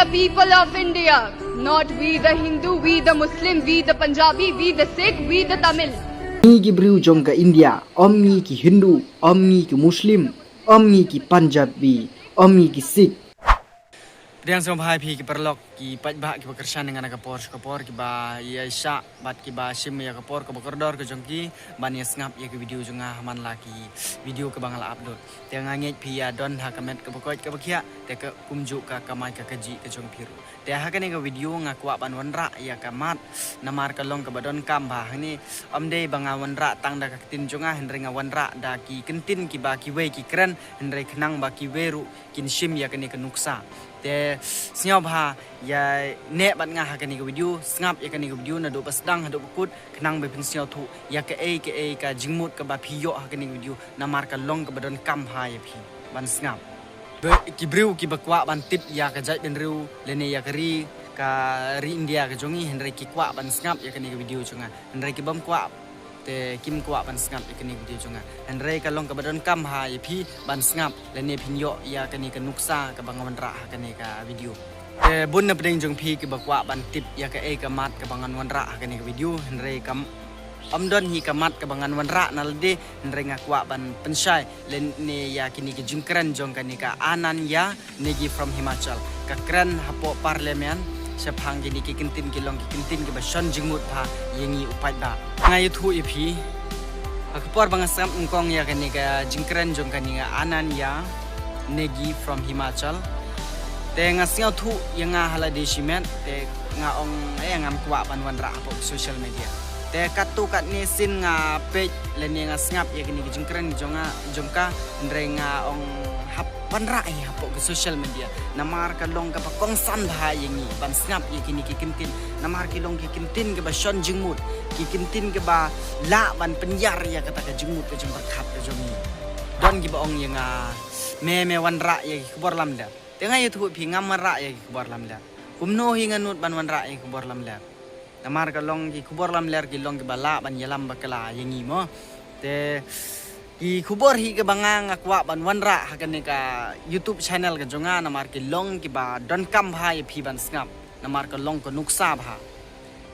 the people of India. Not we the Hindu, we the Muslim, we the Punjabi, we the Sikh, we the Tamil. Omni ki beriu jong ke India, omni ki Hindu, omni ki Muslim, omni ki Punjabi, omni ki Sikh. Riang sama hai ki perlok ki pajbak ki pekerjaan dengan kapor ki ba ya isya bat ki ba sim ya kapor ke bekordor ke jongki ban ya ngap ya ke video jonga man laki video ke bangala upload te ngangit pi ya don ha kamet ke bekot ke bekia te ke kumju ka kamai ke keji ke jong piru te ha kan ke video ngakwa ban wanra ya kamat namar ke long ke badon kam ba ni omde banga wanra tang da ka tin jonga henre nga wanra da ki kentin ki ba ki we ki kren henre kenang ba ki weru kin sim ya ke ni ke nuksa te siapa bah ya nek bat ngah kan ni video ngap ya kan ni video na do pasdang do put kenang be pin siau thu ya ke ka jingmut ke ba phiyo kan ni video na mar ka long ke badon kam ha ya phi ban ngap be ki briu ki bakwa ban tip ya ka jai ben riu lene ya kari ka ri India ka jongi henre ki kwa ban ngap ya kan ni video chunga henre ki bam kwa te kim kwa ban ngap ya kan ni video chunga henre ka long ke badon kam ha ya phi ban ngap lene pinyo ya kan ni ka nuksa ka bangawan ra kan ni ka video bun na pedeng jong pi ke bakwa ban tip ya ke kamat ke bangan wanra ke ni video henre kam amdon hi kamat ke bangan wanra nalde henre ngakwa ban pensyai len ne ya kini ke jingkran jong kan ni ka anan ya negi from Himachal ka kran hapo parlemen sephang kini ke kentin kilong ke kentin ke bason jingmut pha yengi upai ba ngai thu ipi akpor bangasam ngkong ya kan ni ka jingkran jong kan ni anan ya negi from Himachal te nga siaw thu yang nga hala desimen te nga ong ngam kwa ban wan ra po social media te katu kat ni sin nga page len nga ngap ya kini jingkren jonga jongka ndre nga ong hap ban ra ai po social media namar ka long ka pakong san bha yengi ban ngap ya kini ki kintin namar ki long ki kintin ke ba shon jingmut ki kintin ke ba la ban penyar ya kata ka jingmut ke jumpa khat ke jomi don gi ba ong yang me wan ra ya ki bor lamda tengah itu pi ngamara ya kubor lamler kumno hinga nut ban wanra ya kubor lamler namar kalong ki kubor lamler ki long ki bala ban yalam bakala yengi mo te ki kubor hi ke banga ngakwa ban wanra hakan ka YouTube channel ka jonga namar ki long ki ba don kam bha ya pi ban ngap namar ka long ko nuksa bha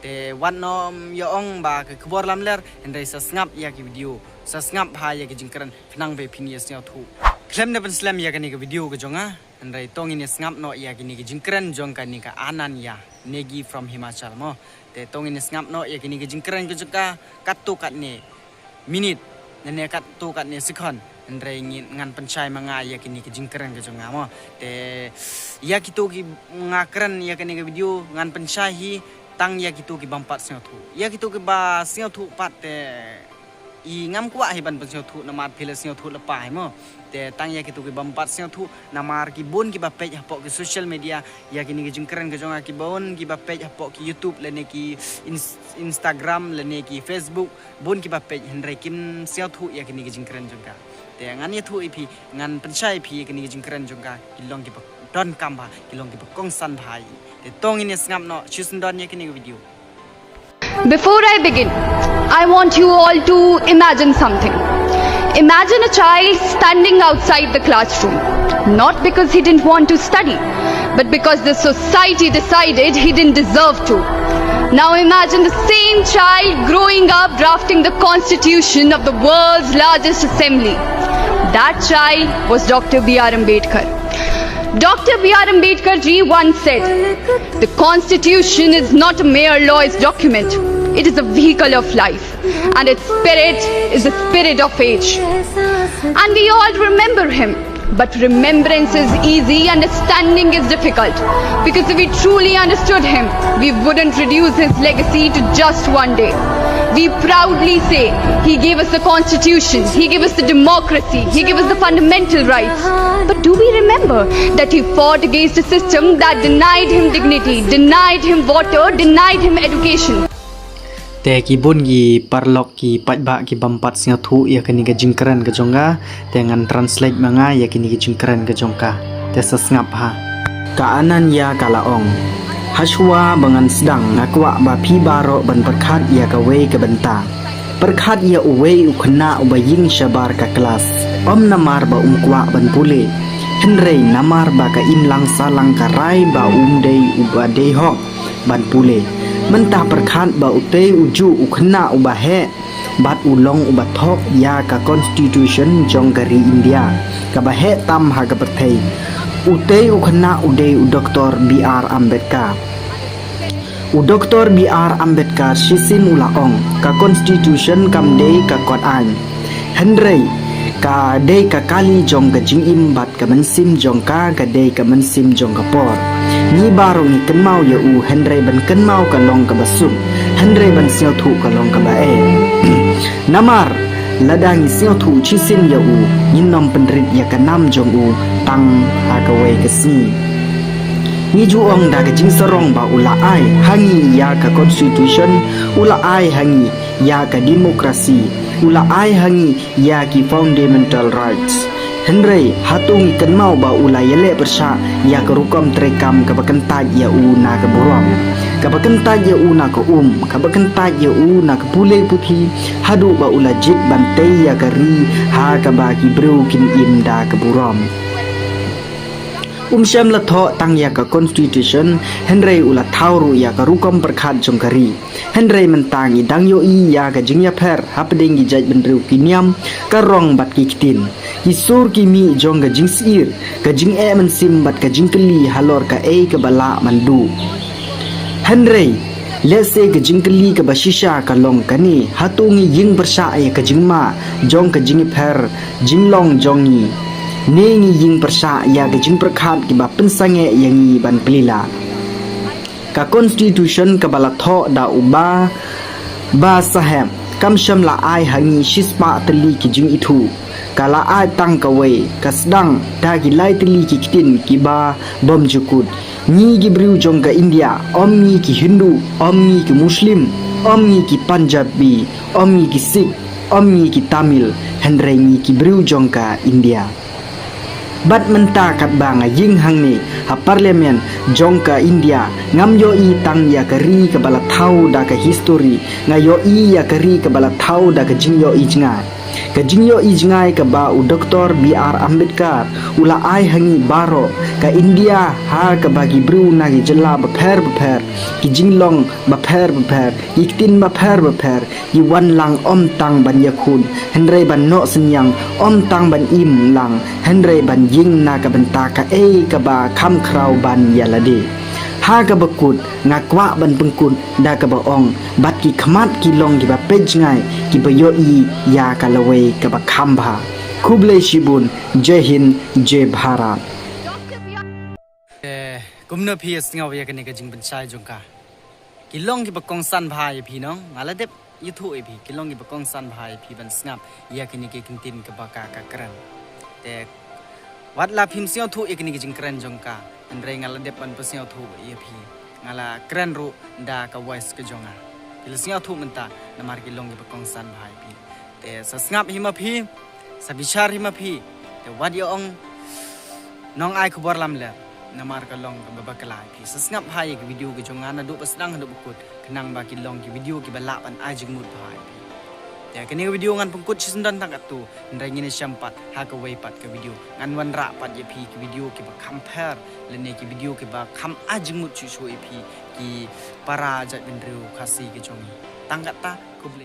te wanom yo ong ba ke kubor lamler endai sa ngap ya ki video sa ngap bha ya ki jingkran phnang be phinias nya thu klem na ban slam ya ka ni ka video ka jonga andai tong ini ngap no ya kini ke jingkran jong kan ni ka anan ya negi from Himachal mo te tong ini ngap no ya kini ke jingkran ke jeka katu kat ni minit nene katu kat ni sekon andai ngan pencai manga ya kini ke jingkran ke jong mo te ya kitu ki ngakran ya kini ke video ngan pencai hi tang ya kitu ki bampat sing thu ya kitu ki ba sing thu pat te i ngam kwa hi ban sing thu namat phile sing thu la pai mo te tang ya kitu ki bampat sing thu namar ki bon ki ba page hapo ki social media ya kini ki jingkran ke jonga ki bon ki ba page hapo ki YouTube lene ki Instagram lene ki Facebook bon ki ba page henre kim sing thu ya kini ki jingkran jonga te ngan ye thu ipi ngan penchai pi kini ki jingkran jonga ki long ki don kamba ki long ki kong san bhai te tong ini ngam no chusen don ya kini video. Before I begin, I want you all to imagine something. Imagine a child standing outside the classroom, not because he didn't want to study, but because the society decided he didn't deserve to. Now imagine the same child growing up drafting the constitution of the world's largest assembly. That child was Dr. B.R. Ambedkar. Dr. B.R. Ambedkar ji once said, "The constitution is not a mere law's document. It is a vehicle of life, and its spirit is the spirit of age." And we all remember him. But remembrance is easy, understanding is difficult. Because if we truly understood him, we wouldn't reduce his legacy to just one day. We proudly say he gave us the constitution, he gave us the democracy, he gave us the fundamental rights. But do we remember that he fought against a system that denied him dignity, denied him water, denied him education? Te ki bun gi parlok ki pajba ki bampat sing thu ya kini ke jingkran ke jonga te ngan translate manga ya kini ke jingkran ke jongka te sesngap ha ka anan ya kala ong haswa bangan sedang ngakwa ba pi baro ban perkhat ya ka we ke benta perkhat ya uwe ukhna ubaying shabar ka kelas om namar ba umkwa ban pule Henry namar baka imlang salang karai ba umdei ubadei hok ban pule. Mentah perkhat ba utei uju ukhna ubahe bat ulong ubat thok ya ka constitution jonggari India ka bahe tam ha ka perthei utei ukhna udei u Dr. B.R. Ambedkar u Dr. B.R. Ambedkar sisin ulaong ka constitution kamdei ka kot an Henry ka dei ka kali jong ka jingim bat ka mensim jong ka dei ka mensim jong ka por ni baro ni kenmau ya u Henry ban kenmau ka long ka basum Henry ban siao thu ka long ka bae namar ladang siao thu chisin ya u yinom penrit ya ka nam jong u tang ha ka wei ka si ni ju ong da ka jing sarong ba ula ai hangi ya ka constitution ula ai hangi ya ka demokrasi ula ai hangi ya ki fundamental rights Henry hatung ikan mau ba ula yele bersya ya ke rukom terekam ke bakentaj ya u na ke buram ke bakentaj ya u na ke ke bakentaj ya u na ke pule putih hadu ba ula jit bantai ya ke ri ha ke bagi bru kin im da ke buram syam la tho tang ya ka constitution Henry ula thauru ya ka rukom perkhat jongkari Henry mentang idang yo i ya ka jingya pher hapding gi jaj benru kiniam ka rong bat ki kitin ki sur ki mi jong ga jing sir ka jing e man sim bat ka jing kli halor ka e ka bala mandu Henry lese ka jing kli ka bashisha ka long kani hatungi ying bersa ya ka jing ma jong ka jing pher jing long jongi nengi ying persa ya ke jing perkhat ki ba pensange yangi ban pelila ka constitution ka bala tho da uba ba sahem kam sham la ai hangi shispa tali ki jing itu kala ai tang ka wei ka sedang da ki lai tali ki kitin ki ba bom jukut ni gi briu jong ka India omni ki Hindu omni ki Muslim omni ki Punjabi omni ki Sikh omni ki Tamil Henry ni ki briu jong ka India bat menta kat banga ying hang ni ha parliament jongka India ngam yo i tang ya kari ke bala thau da ka history ngayo i ya kari ke bala thau da ka jing yo i jingai ka jing yo i jingai ka ba u Dr. B.R. Ambedkar ula ai hangi baro ka India ha ka bagi bru na gi jela ba pher ki jinglong ba pher iktin ba pher i wan lang om tang ban yakun Henry ban no senyang om tang ban im lang Henry ban ying na ka benta ka e ka ba kham krau ban yalade ha ka bakut ngakwa ban pengkut da ka ba ong bat ki khmat ki long ki ba pej ngai ki ba yo i ya ka lawe ka ba khamba khuble shibun jai hind jai bharat kumna phi singaw ya kani ka jing ban sai jongka kilong ki ba kong san bhai phi no ngala dep yuthu e phi kilong ki ba kong san bhai phi ban snap ya kani ke kintin ka ba ka kran te wat la phim siaw thu ekni ki jing kran jongka andre ngala dep ban pasiaw thu e phi ngala kran ru da ka voice ka jonga kil siaw thu menta namar kilong ki ba kong san bhai phi te sa snap hima phi sa bichar hima phi te wat yo ong nong ai khobor lam le namar ka long ka babakala phi sa snap hai ki video ki jonga na do pasdang do bukut kenang ba ki long ki video ki bala ban ai jing mut bhai ya kini video ngan pengkut sindan tang atu ndai ngini syampat ha ka wei pat ka video ngan wan ra pat ye phi ki video ki ba compare lene ki video ki ba kham ajing mut chu chu e phi ki para ja bin riu khasi ki jongi tang ta kuble